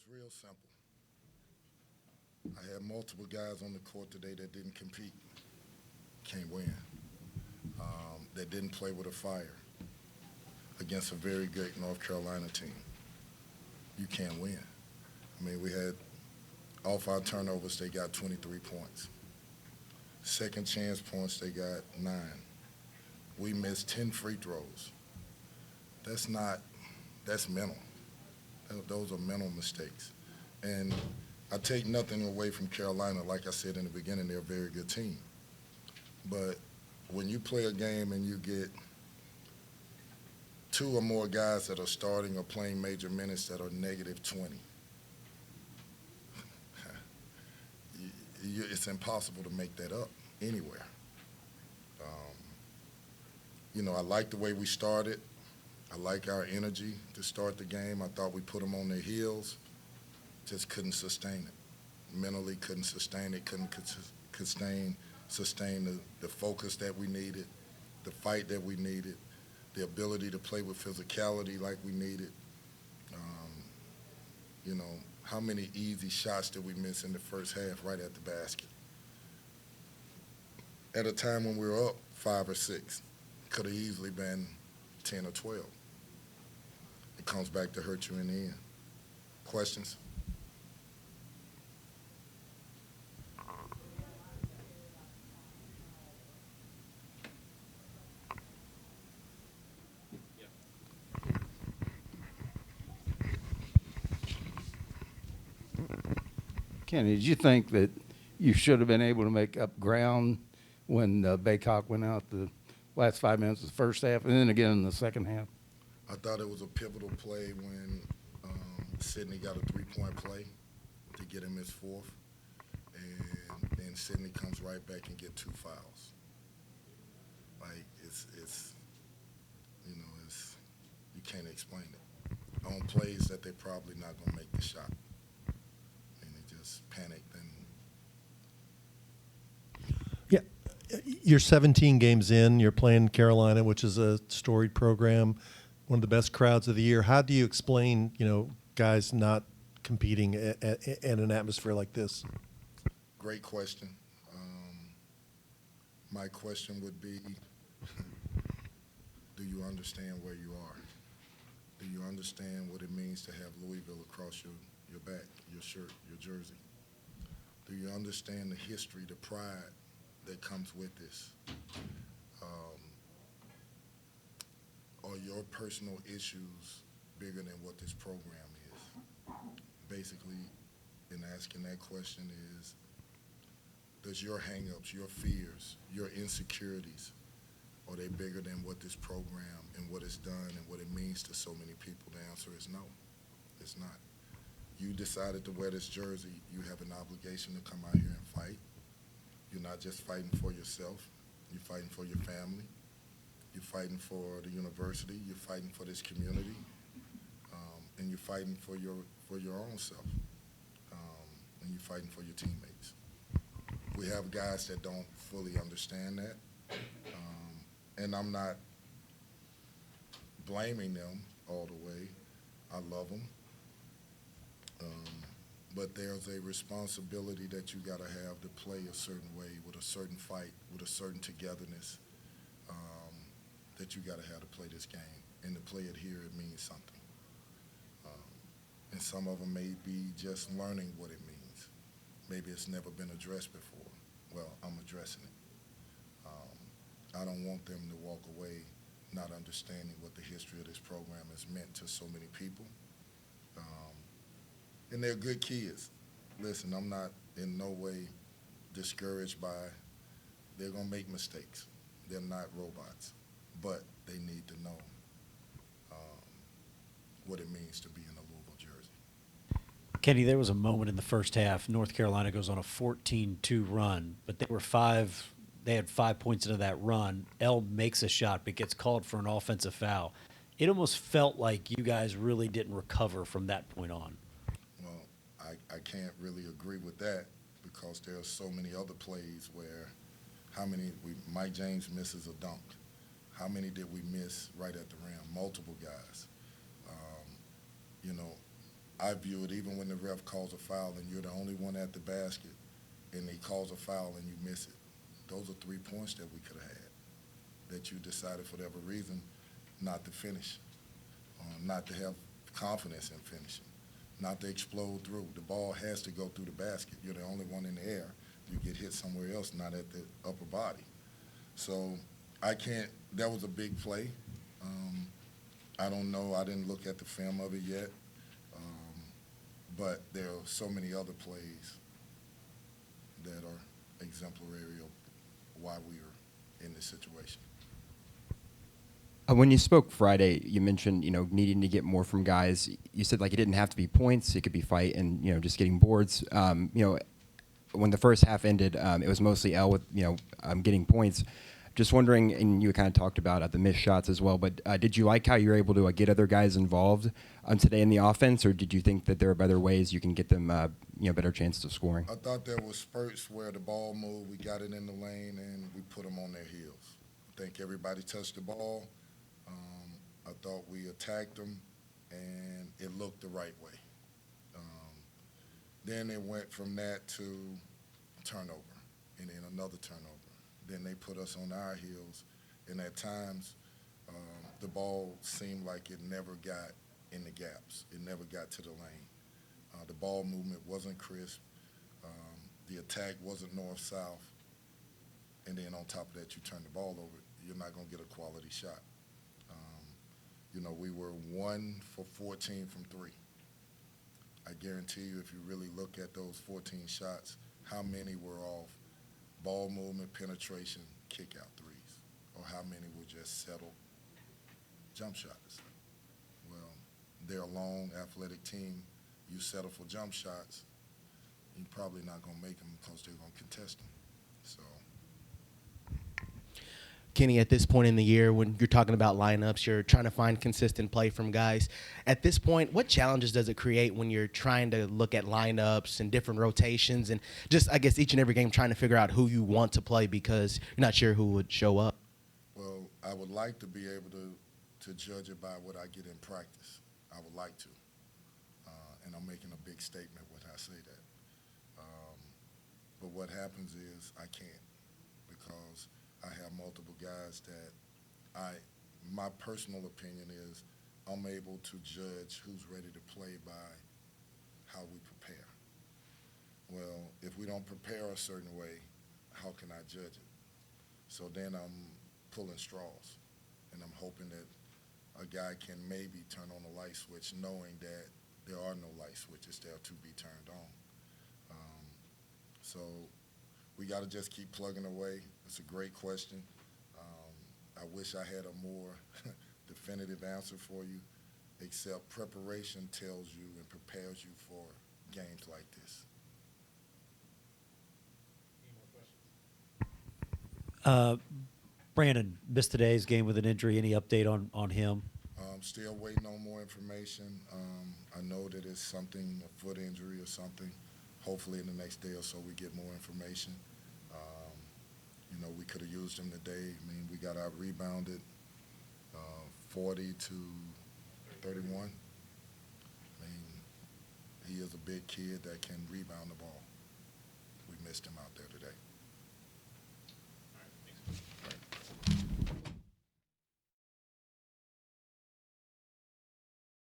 it's real simple. I had multiple guys on the court today that didn't compete, can't win, that didn't play with a fire against a very great North Carolina team. You can't win. I mean, we had, off our turnovers, they got 23 points. Second chance points, they got 9. We missed 10 free throws. That's mental. Those are mental mistakes. And I take nothing away from Carolina. Like I said in the beginning, they're a very good team. But when you play a game and you get 2 or more guys that are starting or playing major minutes that are negative 20, it's impossible to make that up anywhere. I like the way we started. I like our energy to start the game. I thought we put them on their heels. Just couldn't sustain it. Mentally couldn't sustain it, couldn't sustain the focus that we needed, the fight that we needed, the ability to play with physicality like we needed. How many easy shots did we miss in the first half right at the basket? At a time when we were up 5 or 6, could have easily been 10 or 12. It comes back to hurt you in the end. Questions? Kenny, did you think that you should have been able to make up ground when Baycock went out the last 5 minutes of the first half and then again in the second half? I thought it was a pivotal play when Sidney got a 3-point play to get him his 4th, and then Sidney comes right back and get 2 fouls. Like it's you can't explain it. On plays that they're probably not gonna make the shot, and they just panicked and. Yeah, you're 17 games in. You're playing Carolina, which is a storied program, one of the best crowds of the year. How do you explain, guys not competing in an atmosphere like this? Great question. My question would be, do you understand where you are? Do you understand what it means to have Louisville across your back, your shirt, your jersey? Do you understand the history, the pride that comes with this? Are your personal issues bigger than what this program is? Basically, in asking that question is, does your hang-ups, your fears, your insecurities, are they bigger than what this program and what it's done and what it means to so many people? The answer is no, it's not. You decided to wear this jersey, you have an obligation to come out here and fight. You're not just fighting for yourself, you're fighting for your family, you're fighting for the university, you're fighting for this community, and you're fighting for your own self, and you're fighting for your teammates. We have guys that don't fully understand that, and I'm not blaming them all the way. I love them, but there's a responsibility that you got to have to play a certain way, with a certain fight, with a certain togetherness, that you got to have to play this game. And to play it here, it means something. And some of them may be just learning what it means. Maybe it's never been addressed before. Well, I'm addressing it. I don't want them to walk away not understanding what the history of this program has meant to so many people. And they're good kids. Listen, I'm not in no way discouraged by, they're going to make mistakes. They're not robots. But they need to know what it means to be in a Louisville jersey. Kenny, there was a moment in the first half. North Carolina goes on a 14-2 run, but they had 5 points into that run. L makes a shot, but gets called for an offensive foul. It almost felt like you guys really didn't recover from that point on. Well, I can't really agree with that, because there are so many other plays where Mike James misses a dunk. How many did we miss right at the rim? Multiple guys. I view it, even when the ref calls a foul and you're the only one at the basket and he calls a foul and you miss it, those are 3 points that we could have had that you decided for whatever reason not to finish, not to have confidence in finishing, not to explode through. The ball has to go through the basket. You're the only one in the air. You get hit somewhere else, not at the upper body. So I can't, that was a big play. I don't know. I didn't look at the film of it yet. But there are so many other plays that are exemplary of why we are in this situation. When you spoke Friday, you mentioned, needing to get more from guys. You said, like, it didn't have to be points. It could be fight and, just getting boards. When the first half ended, it was mostly L with, getting points. Just wondering, and you kind of talked about the missed shots as well, but did you like how you were able to get other guys involved today in the offense, or did you think that there are better ways you can get them, better chances of scoring? I thought there were spurts where the ball moved, we got it in the lane, and we put them on their heels. I think everybody touched the ball. I thought we attacked them, and it looked the right way. Then it went from that to turnover, and then another turnover. Then they put us on our heels, and at times the ball seemed like it never got in the gaps. It never got to the lane. The ball movement wasn't crisp. The attack wasn't north-south. And then on top of that, you turn the ball over, you're not going to get a quality shot. We were 1 for 14 from 3. I guarantee you, if you really look at those 14 shots, how many were off ball movement, penetration, kick-out threes, or how many were just settled jump shots? Well, they're a long, athletic team. You settle for jump shots, you're probably not going to make them because they're going to contest them. So. Kenny, at this point in the year, when you're talking about lineups, you're trying to find consistent play from guys. At this point, what challenges does it create when you're trying to look at lineups and different rotations and just, I guess, each and every game trying to figure out who you want to play because you're not sure who would show up? Well, I would like to be able to judge it by what I get in practice. I would like to. And I'm making a big statement when I say that. But what happens is I can't because I have multiple guys that my personal opinion is I'm able to judge who's ready to play by how we prepare. Well, if we don't prepare a certain way, how can I judge it? So then I'm pulling straws, and I'm hoping that a guy can maybe turn on the light switch knowing that there are no light switches there to be turned on. So we got to just keep plugging away. It's a great question. I wish I had a more definitive answer for you, except preparation tells you and prepares you for games like this. Brandon missed today's game with an injury. Any update on him? Still waiting on more information. I know that it's something, a foot injury or something. Hopefully in the next day or so we get more information. We could have used him today. I mean, we got out rebounded 40 to 31. I mean, he is a big kid that can rebound the ball. We missed him out there today.